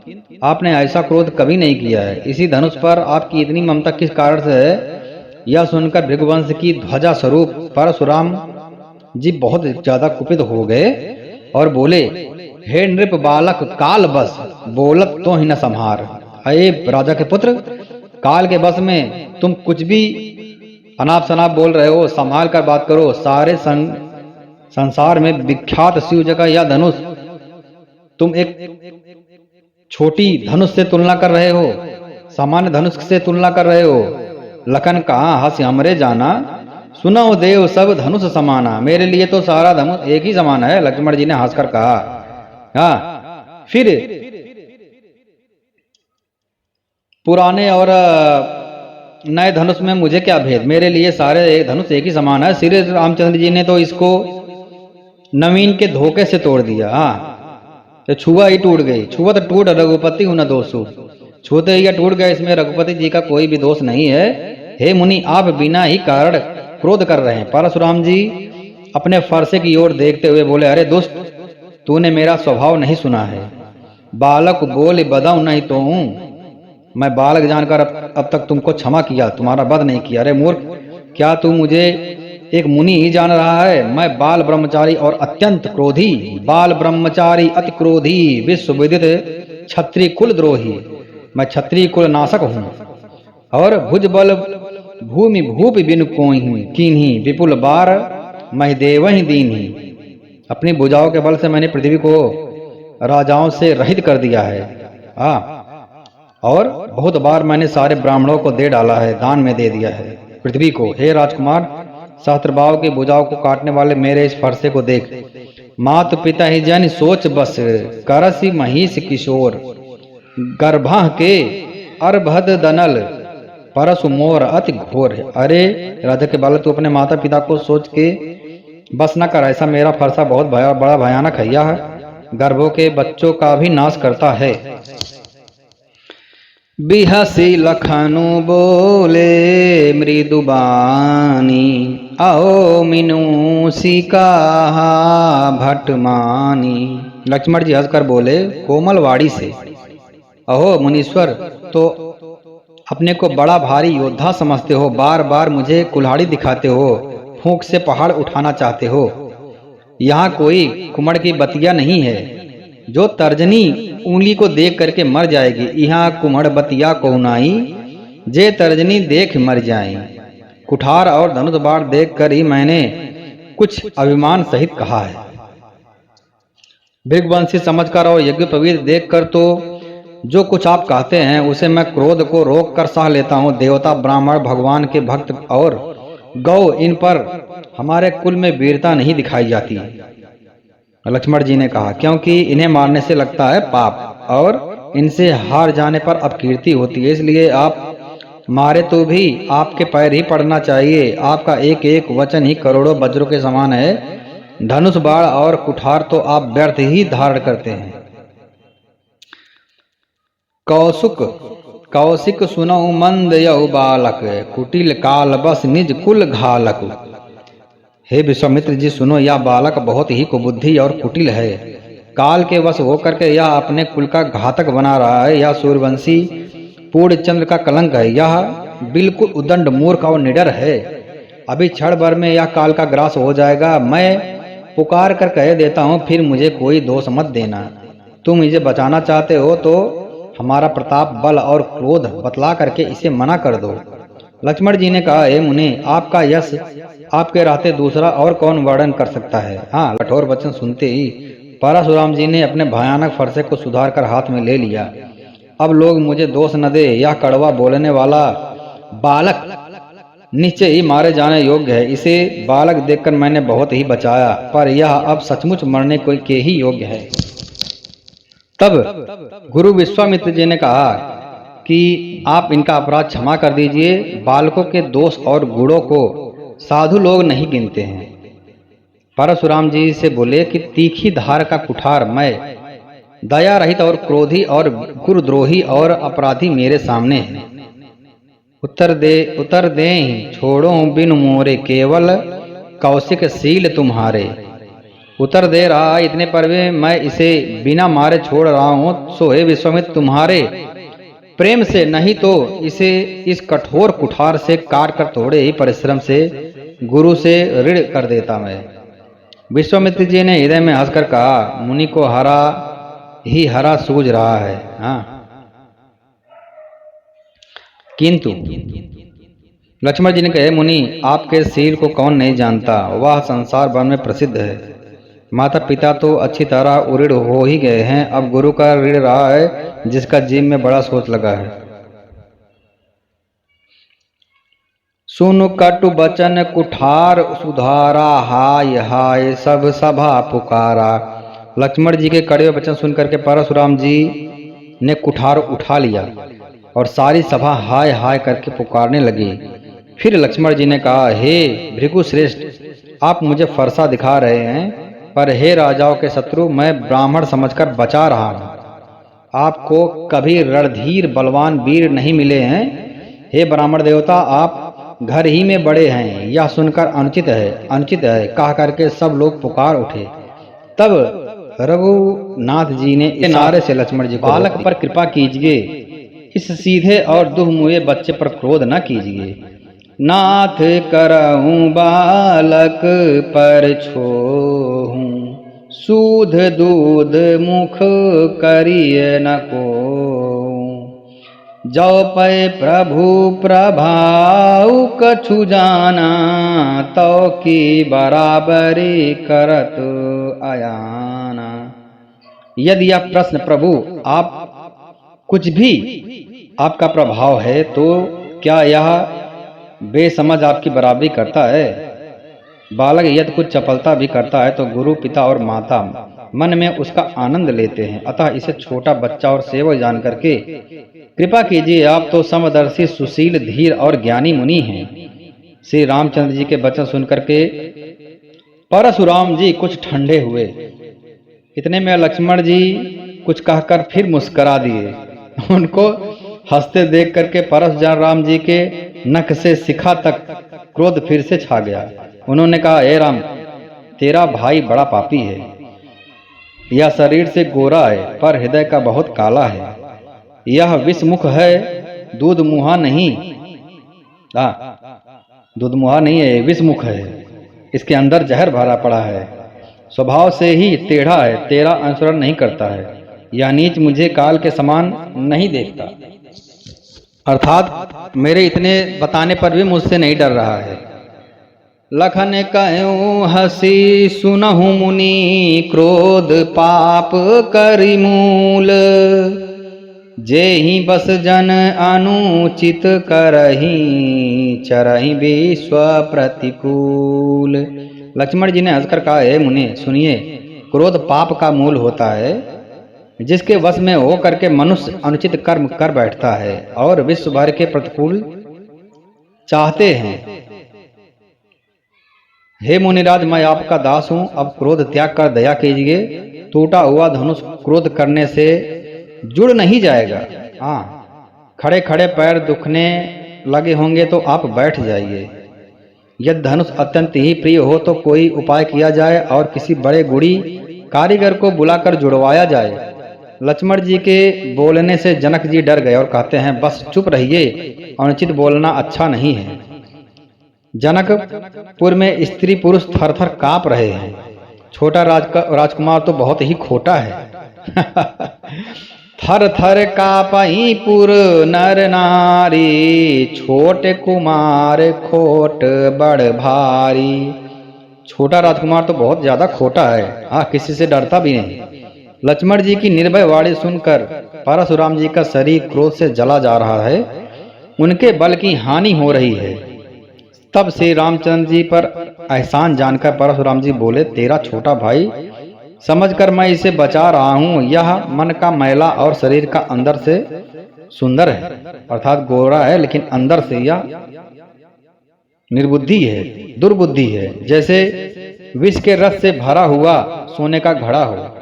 S1: आपने ऐसा क्रोध कभी नहीं किया है। इसी धनुष पर आपकी इतनी ममता किस कारण से है, यह सुनकर भृगुवंश की ध्वजा स्वरूप परशुराम जी बहुत ज्यादा कुपित हो गए और बोले, हे नृप बालक काल बस, बोलत तो ही न संहार। अये राजा के पुत्र, काल के बस में तुम कुछ भी अनाप शनाप बोल रहे हो, संभाल कर बात करो। सारे संसार में विख्यात शिव जी का यह धनुष तुम एक छोटी धनुष से तुलना कर रहे हो, सामान्य धनुष से तुलना कर रहे हो। लखन कहा हंस हमरे जाना, सुनो देव सब धनुष समाना। मेरे लिए तो सारा धनुष एक ही समान है, लक्ष्मण जी ने हंसकर कहा। हाँ, फिर पुराने और नए धनुष में मुझे क्या भेद, मेरे लिए सारे धनुष एक ही समान है। श्री रामचंद्र जी ने तो इसको नवीन के धोखे से तोड़ दिया। हाँ, तो छुआ ही टूट गई। छुआ तो टूट, रघुपति हूं न दोषु। छूते ही टूट गया, इसमें रघुपति जी का कोई भी दोष नहीं है। हे मुनि, आप बिना ही कारण क्रोध कर रहे हैं। परशुराम जी अपने फरसे की ओर देखते हुए बोले, अरे दुष्ट, तूने मेरा स्वभाव नहीं सुना है। बालक बोले बदाऊं नहीं तो हूं। मैं बालक जानकर अब तक तुमको क्षमा किया, तुम्हारा वध नहीं किया। अरे मूर्ख, क्या तू मुझे एक मुनि ही जान रहा है? मैं बाल ब्रह्मचारी और अत्यंत क्रोधी, बाल ब्रह्मचारी अति क्रोधी, विश्व विदित क्षत्रिय कुल द्रोही। मैं क्षत्रिय कुल नाशक हूँ और भुज बल भूमि भूपि बिन कोई कीन्ही, विपुल बार मह देव ही दीन्ही। अपनी भुजाओं के बल से मैंने पृथ्वी को राजाओं से रहित कर दिया है। और बहुत बार मैंने सारे ब्राह्मणों को दे डाला है, दान में दे दिया है पृथ्वी को। हे राजकुमार, सहस्त्रबाहु की भुजाओं को काटने वाले मेरे इस फरसे को देख। मात पिता ही जन सोच बस, करसी महिष किशोर, गर्भा के अर्भद दनल, परसु मोर अति घोर। अरे राजा के बालक, तू अपने माता पिता को सोच के बस न कर, ऐसा मेरा फरसा बहुत बड़ा भयानक है। यह गर्भों के बच्चों का भी नाश करता है। बिहसी लखनु बोले मृदुबानी, आओ मिनूसी कहा भटमानी। लक्ष्मण जी हंसकर बोले कोमल वाणी से, अहो मुनीश्वर, तो अपने को बड़ा भारी योद्धा समझते हो, बार बार मुझे कुल्हाड़ी दिखाते हो, फूंक से पहाड़ उठाना चाहते हो। यहाँ कोई कुमड़ की बतिया नहीं है जो तर्जनी उंगली को देख करके मर जाएगी। यहाँ कुमड़ बतिया को नाई, जे तर्जनी देख मर जाए। कुठार और धनुष बाण देख कर ही मैंने कुछ अभिमान सहित कहा है। भृगवंशी समझकर और यज्ञोपवीत देख कर तो जो कुछ आप कहते हैं उसे मैं क्रोध को रोक कर सह लेता हूँ। देवता, ब्राह्मण, भगवान के भक्त और गौ, इन पर हमारे कुल में वीरता नहीं दिखाई जाती। लक्ष्मण जी ने कहा, क्योंकि इन्हें मारने से लगता है पाप और इनसे हार जाने पर अपकीर्ति होती है, इसलिए आप मारे तो भी आपके पैर ही पड़ना चाहिए। आपका एक एक वचन ही करोड़ों वज्रों के समान है। धनुष बाण और कुठार तो आप व्यर्थ ही धारण करते हैं। कौशिक सुनऊ मंद यऊ बालक, कुटिल काल बस निज कुल घालक। हे विश्वामित्र जी सुनो, यह बालक बहुत ही कुबुद्धि और कुटिल है। काल के वश होकर के यह अपने कुल का घातक बना रहा है। यह सूर्यवंशी पूर्णचंद्र का कलंक है। यह बिल्कुल उदंड, मूर्ख और निडर है। अभी क्षण भर में यह काल का ग्रास हो जाएगा। मैं पुकार कर कह देता हूँ, फिर मुझे कोई दोष मत देना। तुम इसे बचाना चाहते हो तो हमारा प्रताप, बल और क्रोध बतला करके इसे मना कर दो। लक्ष्मण जी ने कहा, हे मुनि, आपका यश आपके रहते दूसरा और कौन वर्णन कर सकता है। हाँ, कठोर वचन सुनते ही परशुराम जी ने अपने भयानक फरसे को सुधार कर हाथ में ले लिया। अब लोग मुझे दोष न दे, यह कड़वा बोलने वाला बालक निश्चय ही मारे जाने योग्य है। इसे बालक देखकर मैंने बहुत ही बचाया, पर यह अब सचमुच मरने के ही योग्य है। तब गुरु विश्वामित्र जी ने कहा कि आप इनका अपराध क्षमा कर दीजिए। बालकों के दोष और गुणों को साधु लोग नहीं गिनते हैं। परशुराम जी से बोले कि तीखी धार का कुठार मैं, दया रहित और क्रोधी और गुरुद्रोही और अपराधी मेरे सामने है। उतर दे छोड़ो बिन मोरे, केवल कौशिक शील तुम्हारे। उतर दे रहा, इतने पर भी मैं इसे बिना मारे छोड़ रहा हूँ। सो हे विश्वामित्र, तुम्हारे प्रेम से, नहीं तो इसे इस कठोर कुठार से काट कर थोड़े ही परिश्रम से गुरु से ऋण कर देता मैं। विश्वामित्र जी ने हृदय में हंसकर कहा, मुनि को हरा सूझ रहा है। हाँ, किंतु लक्ष्मण जी ने कहे, मुनि, आपके शील को कौन नहीं जानता, वह संसार भर में प्रसिद्ध है। माता पिता तो अच्छी तरह उऋण हो ही गए हैं, अब गुरु का ऋण रहा है जिसका जीव में बड़ा सोच लगा है। सुन कटु बचन कुठार सुधारा, हाय हाय सब सभा पुकारा। लक्ष्मण जी के कड़वे वचन सुनकर के परशुराम जी ने कुठार उठा लिया और सारी सभा हाय हाय करके पुकारने लगी। फिर लक्ष्मण जी ने कहा, हे भृगु श्रेष्ठ, आप मुझे फरसा दिखा रहे हैं, पर हे राजाओं के शत्रु, मैं ब्राह्मण समझकर बचा रहा हूँ। आपको कभी रणधीर बलवान वीर नहीं मिले हैं। हे ब्राह्मण देवता, आप घर ही में बड़े हैं, यह सुनकर अनुचित है कह करके सब लोग पुकार उठे। तब रघुनाथ जी ने इशारे से लक्ष्मण जी को, बालक पर कृपा कीजिए, इस सीधे और दुहमुए बच्चे पर क्रोध न कीजिए। नाथ करहूँ बालक पर छोहूँ, सूध दूध मुख करिय न को। जो पै प्रभु प्रभाव कछु जाना, तो की बराबरी करत आयाना। यदि यह प्रश्न प्रभु आप कुछ भी आपका प्रभाव है, तो क्या यह बेसमझ आपकी बराबरी करता है? बालक यदि कुछ चपलता भी करता है तो गुरु, पिता और माता मन में उसका आनंद लेते हैं, अतः इसे छोटा बच्चा और सेवक जान करके कृपा कीजिए। आप तो समदर्शी, सुशील, धीर और ज्ञानी मुनि हैं। श्री रामचंद्र जी के वचन सुनकर के परशुराम जी कुछ ठंडे हुए। इतने में लक्ष्मण जी कुछ कहकर फिर मुस्करा दिए। उनको हंसते देख करके परशुराम जी के नख से शिखा तक क्रोध फिर से छा गया। उन्होंने कहा, हे राम, तेरा भाई बड़ा पापी है। यह शरीर से गोरा है पर हृदय का बहुत काला है। यह विषमुख है, दूध मुहा नहीं। दूध मुहा नहीं है, विषमुख है। इसके अंदर जहर भरा पड़ा है। स्वभाव से ही टेढ़ा है, तेरा अनुसरण नहीं करता है। यह नीच मुझे काल के समान नहीं देखता, अर्थात मेरे इतने बताने पर भी मुझसे नहीं डर रहा है। लखन कहूँ हसी सुनहु मुनि, क्रोध पाप करि मूल। जेहि बस जन अनुचित करही, चरहि विश्व प्रतिकूल। लक्ष्मण जी ने हंसकर कहा, हे मुनि सुनिए, क्रोध पाप का मूल होता है। जिसके वश में हो करके मनुष्य अनुचित कर्म कर बैठता है और विश्व भर के प्रतिकूल चाहते हैं। हे मुनिराज, मैं आपका दास हूं, अब क्रोध त्याग कर दया कीजिए। टूटा हुआ धनुष क्रोध करने से जुड़ नहीं जाएगा। हाँ, खड़े खड़े पैर दुखने लगे होंगे तो आप बैठ जाइए। यदि धनुष अत्यंत ही प्रिय हो तो कोई उपाय किया जाए और किसी बड़े गुड़ी कारीगर को बुलाकर जुड़वाया जाए। लक्ष्मण जी के बोलने से जनक जी डर गए और कहते हैं, बस चुप रहिए, अनुचित बोलना अच्छा नहीं है। जनकपुर में स्त्री पुरुष थर थर कांप रहे हैं। छोटा राजकुमार तो बहुत ही खोटा है। थर थर कापहि पुर नर नारी, छोटे कुमार खोट बड़ भारी। छोटा राजकुमार तो बहुत ज्यादा खोटा है, हाँ, किसी से डरता भी नहीं। लक्ष्मण जी की निर्भय वाणी सुनकर परशुराम जी का शरीर क्रोध से जला जा रहा है। उनके बल की हानि हो रही है। तब श्री रामचंद्र जी पर एहसान जानकर परशुराम जी बोले, तेरा छोटा भाई समझकर मैं इसे बचा रहा हूँ। यह मन का मैला और शरीर का अंदर से सुंदर है, अर्थात गोरा है, लेकिन अंदर से यह निर्बुद्धि है, दुर्बुद्धि है, जैसे विष के रस से भरा हुआ सोने का घड़ा हो।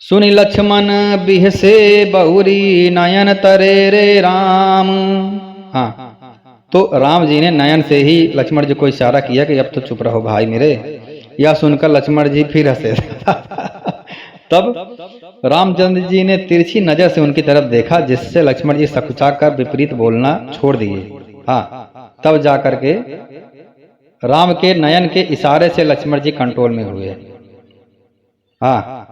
S1: सुनि लक्ष्मण बिहसे बहुरी, नयन तरे रे राम। हाँ, तो राम जी ने नयन से ही लक्ष्मण जी को इशारा किया कि अब तो चुप रहो भाई मेरे। यह सुनकर लक्ष्मण जी फिर हंसे। तब रामचंद्र जी ने तिरछी नजर से उनकी तरफ देखा, जिससे लक्ष्मण जी सकुचाकर विपरीत बोलना छोड़ दिए। हाँ, तब जाकर के राम के नयन के इशारे से लक्ष्मण जी कंट्रोल में हुए। हाँ,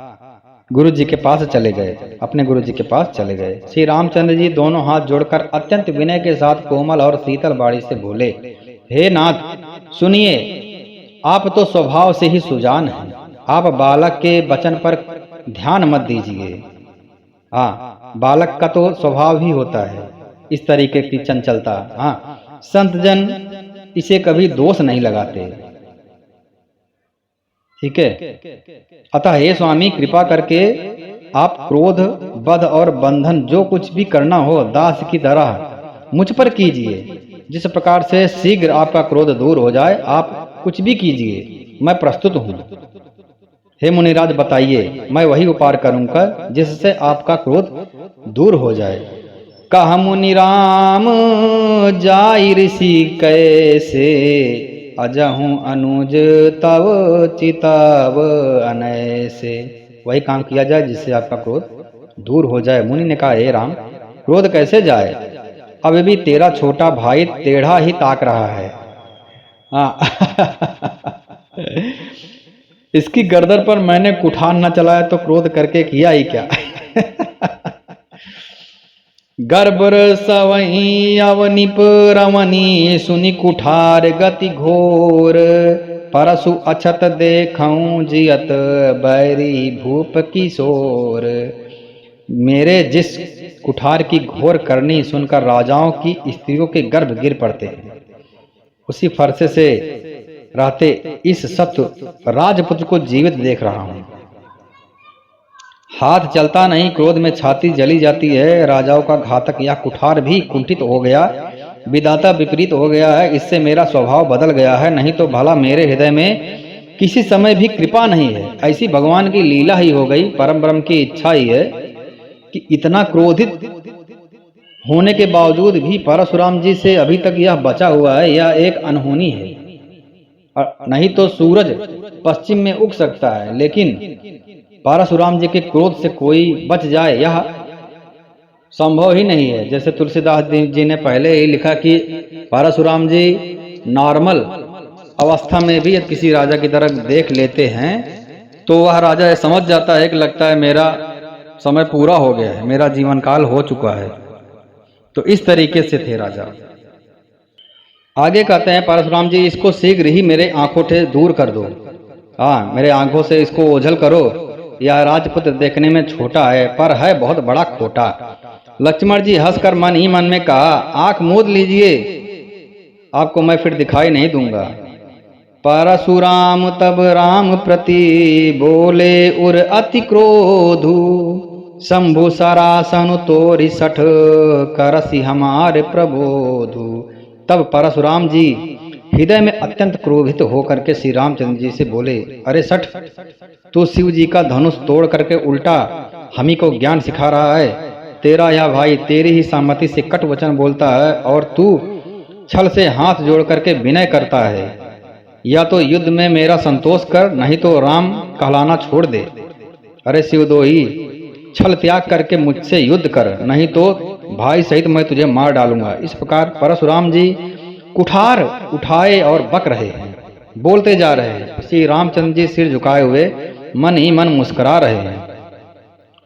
S1: गुरु जी के पास चले गए, अपने गुरु जी के पास चले गए। श्री रामचंद्र जी दोनों हाथ जोड़कर अत्यंत विनय के साथ कोमल और शीतल वाणी से बोले, हे नाथ सुनिए, आप तो स्वभाव से ही सुजान हैं। आप बालक के वचन पर ध्यान मत दीजिए। हाँ, बालक का तो स्वभाव ही होता है इस तरीके की चंचलता। हाँ, संत जन इसे कभी दोष नहीं लगाते। ठीक है। अतः हे स्वामी, कृपा करके आप क्रोध, बध और बंधन जो कुछ भी करना हो दास की तरह मुझ पर कीजिए। जिस प्रकार से शीघ्र आपका क्रोध दूर हो जाए, आप कुछ भी कीजिए, मैं प्रस्तुत हूँ। हे मुनिराज, बताइए, मैं वही उपाय करूँगा जिससे आपका क्रोध दूर हो जाए। कह मुनि राम जाई ऋषि कैसे, अजहूँ अनुज तव चितव अनैसे। वही काम किया जाए जिससे आपका क्रोध दूर हो जाए। मुनि ने कहा, हे राम, क्रोध कैसे जाए? अभी भी तेरा छोटा भाई टेढ़ा ही ताक रहा है। हाँ। इसकी गर्दन पर मैंने कुठार न चलाया तो क्रोध करके किया ही क्या? गर्बर सवही अवनिप रमनी, सुनि कुठार गति घोर। परसु अछत देखऊं जियत, बैरी भूप किशोर। मेरे जिस कुठार की घोर करनी सुनकर राजाओं की स्त्रियों के गर्भ गिर पड़ते हैं, उसी फरसे से रहते इस सत्य राजपुत्र को जीवित देख रहा हूं। हाथ चलता नहीं, क्रोध में छाती जली जाती है। राजाओं का घातक या कुठार भी कुंठित हो गया, विधाता विपरीत हो गया है। इससे मेरा स्वभाव बदल गया है, नहीं तो भला मेरे हृदय में किसी समय भी कृपा नहीं है। ऐसी भगवान की लीला ही हो गई। परम ब्रह्म की इच्छा ही है कि इतना क्रोधित होने के बावजूद भी परशुराम जी से अभी तक यह बचा हुआ है। यह एक अनहोनी है, नहीं तो सूरज पश्चिम में उग सकता है, लेकिन परशुराम जी के क्रोध से कोई बच जाए यह संभव ही नहीं है। जैसे तुलसीदास जी ने पहले ही लिखा कि परशुराम जी नॉर्मल अवस्था में भी यदि किसी राजा की तरफ देख लेते हैं तो वह राजा समझ जाता है कि लगता है मेरा समय पूरा हो गया है, मेरा जीवन काल हो चुका है। तो इस तरीके से थे राजा। आगे कहते हैं परशुराम जी, इसको शीघ्र ही मेरे आंखों से दूर कर दो। हाँ, मेरे आंखों से इसको ओझल करो। यह राजपुत्र देखने में छोटा है पर है बहुत बड़ा खोटा। लक्ष्मण जी हंसकर मन ही मन में कहा, आंख मूंद लीजिए, आपको मैं फिर दिखाई नहीं दूंगा। परशुराम तब राम प्रति बोले उर अति क्रोधु, शंभु सरासन तोरि सठ करसी हमारे प्रबोधु। तब परशुराम जी हृदय में अत्यंत क्रोधित होकर के श्री रामचंद्र जी से बोले, अरे सठ, तू शिव जी का धनुष तोड़ करके उल्टा हम ही को ज्ञान सिखा रहा है। तेरा यह भाई तेरी ही सहमति से कट वचन बोलता है और तू छल से हाथ जोड़ करके विनय करता है। या तो युद्ध में मेरा संतोष कर, नहीं तो राम कहलाना छोड़ दे। अरे शिवदोही, छल त्याग करके मुझसे युद्ध कर, नहीं तो भाई सहित मैं तुझे मार डालूंगा। इस प्रकार परशुराम जी कुठार उठाए और बक रहे हैं, बोलते जा रहे हैं। श्री रामचंद्र जी सिर झुकाए हुए मन ही मन मुस्कुरा रहे हैं।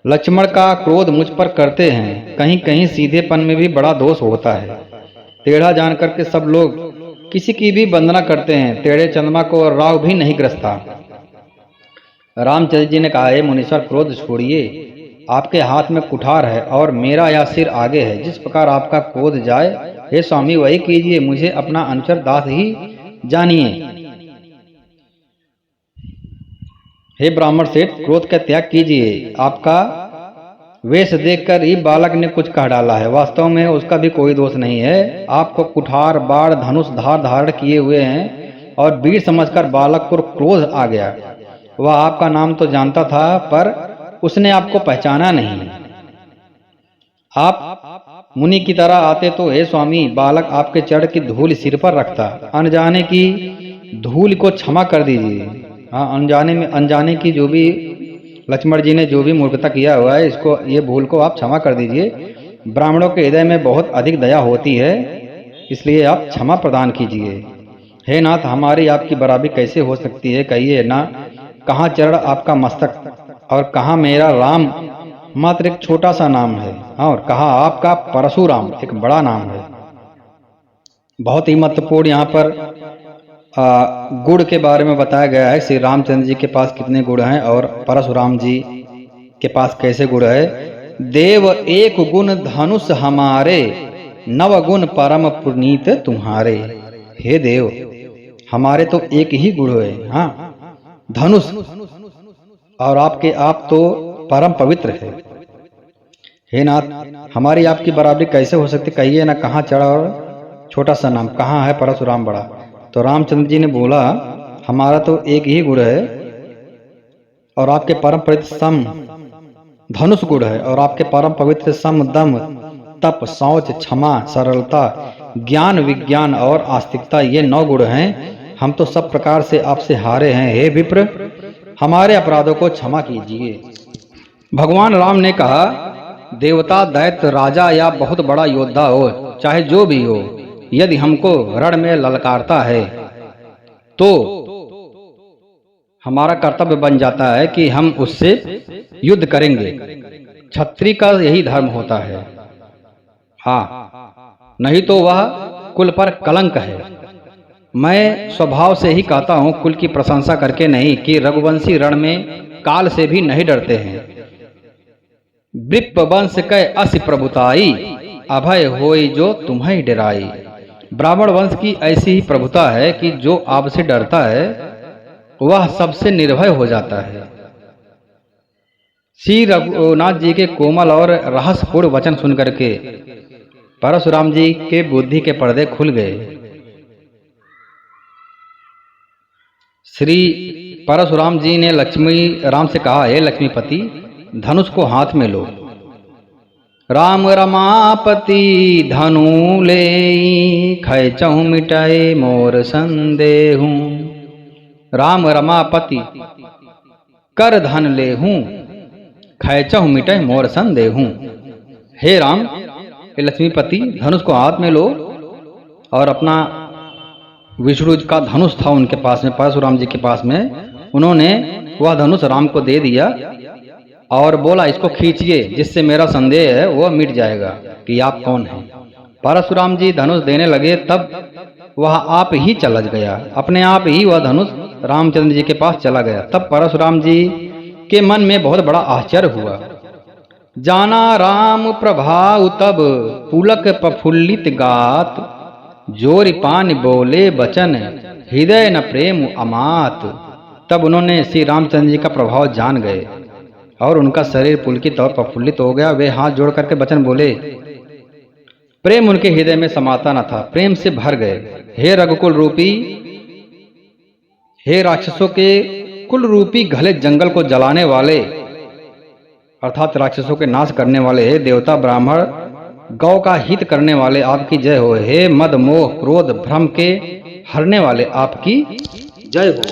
S1: लक्ष्मण का क्रोध मुझ पर करते हैं, कहीं कहीं सीधेपन में भी बड़ा दोष होता है। टेढ़ा जान करके सब लोग किसी की भी वंदना करते हैं, टेढ़े चंद्रमा को राव भी नहीं ग्रसता। रामचंद्र जी ने कहा, हे मुनीश्वर, क्रोध छोड़िए, आपके हाथ में कुठार है और मेरा यह सिर आगे है। जिस प्रकार आपका क्रोध जाए, हे स्वामी, वही कीजिए, मुझे अपना अनुचर दास ही जानिए। हे ब्राह्मण सेठ, क्रोध का त्याग कीजिए। आपका वेश देखकर ही बालक ने कुछ कह डाला है, वास्तव में उसका भी कोई दोष नहीं है। आपको कुठार बाढ़ धनुष धारण किए हुए हैं और वीर समझकर बालक को क्रोध आ गया। वह आपका नाम तो जानता था पर उसने आपको पहचाना नहीं। आप मुनि की तरह आते तो हे स्वामी, बालक आपके चढ़ की धूल सिर पर रखता। अनजाने की धूल को क्षमा कर दीजिए। हाँ, अनजाने की जो भी लक्ष्मण जी ने जो भी मूर्खता किया हुआ है, इसको ये भूल को आप क्षमा कर दीजिए। ब्राह्मणों के हृदय में बहुत अधिक दया होती है, इसलिए आप क्षमा प्रदान कीजिए। हे नाथ, हमारी आपकी बराबरी कैसे हो सकती है, कहिए ना। कहाँ चरण आपका मस्तक और कहाँ मेरा राम मात्र एक छोटा सा नाम है, और कहाँ आपका परशुराम एक बड़ा नाम है। बहुत ही महत्वपूर्ण यहाँ पर गुण के बारे में बताया गया है। श्री रामचंद्र जी के पास कितने गुण हैं और परशुराम जी के पास कैसे गुण है। देव एक गुण धनुष हमारे, नव गुण परम पुनीत तुम्हारे। हे देव, हमारे तो एक ही गुण है, हाँ, धनुष, और आपके आप तो परम पवित्र है। हे नाथ, हमारी आपकी बराबरी कैसे हो सकती, कहिए ना। कहाँ चढ़ा और छोटा सा नाम, कहाँ है परशुराम बड़ा। तो रामचंद्र जी ने बोला, हमारा तो एक ही गुण है और आपके परम पवित्र सम धनुष गुण है, और आपके परम पवित्र सम दम तप शौच क्षमा सरलता ज्ञान विज्ञान और आस्तिकता, ये 9 गुण हैं। हम तो सब प्रकार से आपसे हारे हैं। हे विप्र, हमारे अपराधों को क्षमा कीजिए। भगवान राम ने कहा, देवता दैत्य राजा या बहुत बड़ा योद्धा हो, चाहे जो भी हो, यदि हमको रण में ललकारता है तो हमारा कर्तव्य बन जाता है कि हम उससे युद्ध करेंगे। क्षत्रिय का यही धर्म होता है। हाँ, नहीं तो वह कुल पर कलंक है। मैं स्वभाव से ही कहता हूँ, कुल की प्रशंसा करके नहीं, कि रघुवंशी रण में काल से भी नहीं डरते हैं। विप्र वंश कै अस प्रभुताई, अभय होई जो तुम्हें डराई। ब्राह्मण वंश की ऐसी ही प्रभुता है कि जो आपसे डरता है वह सबसे निर्भय हो जाता है। श्री रघुनाथ जी के कोमल और रहस्यपूर्ण वचन सुनकर के परशुराम जी के बुद्धि के पर्दे खुल गए। श्री परशुराम जी ने लक्ष्मी राम से कहा, हे लक्ष्मीपति, धनुष को हाथ में लो। राम रमापति धनु ले खैचहु मिटाए मोर संदेहू। राम रमापति कर धन ले हूँ खैचहु मिटाए मोर संदेहू। हे राम, हे लक्ष्मीपति, धनुष को हाथ में लो। और अपना विष्णु का धनुष था उनके पास में, परशुराम जी के पास में, उन्होंने वह धनुष राम को दे दिया और बोला, इसको खींचिए, जिससे मेरा संदेह है वह मिट जाएगा कि आप कौन हैं। परशुराम जी धनुष देने लगे, तब वह आप ही चला गया, अपने आप ही वह धनुष रामचंद्र जी के पास चला गया। तब परशुराम जी के मन में बहुत बड़ा आश्चर्य हुआ। जाना राम प्रभाव तब पुलक प्रफुल्लित गात, जोरि पान बोले बचन हृदय न प्रेम अमात। तब उन्होंने श्री रामचंद्र जी का प्रभाव जान गए और उनका शरीर पुलकित और प्रफुल्लित हो गया। वे हाथ जोड़ करके वचन बोले, प्रेम उनके हृदय में समाता न था, प्रेम से भर गए। हे रघुकुल रूपी, हे राक्षसों के कुल रूपी घले जंगल को जलाने वाले, अर्थात राक्षसों के नाश करने वाले, हे देवता ब्राह्मण गौ का हित करने वाले, आपकी जय हो। हे मद मोह क्रोध भ्रम के हरने वाले, आपकी जय हो।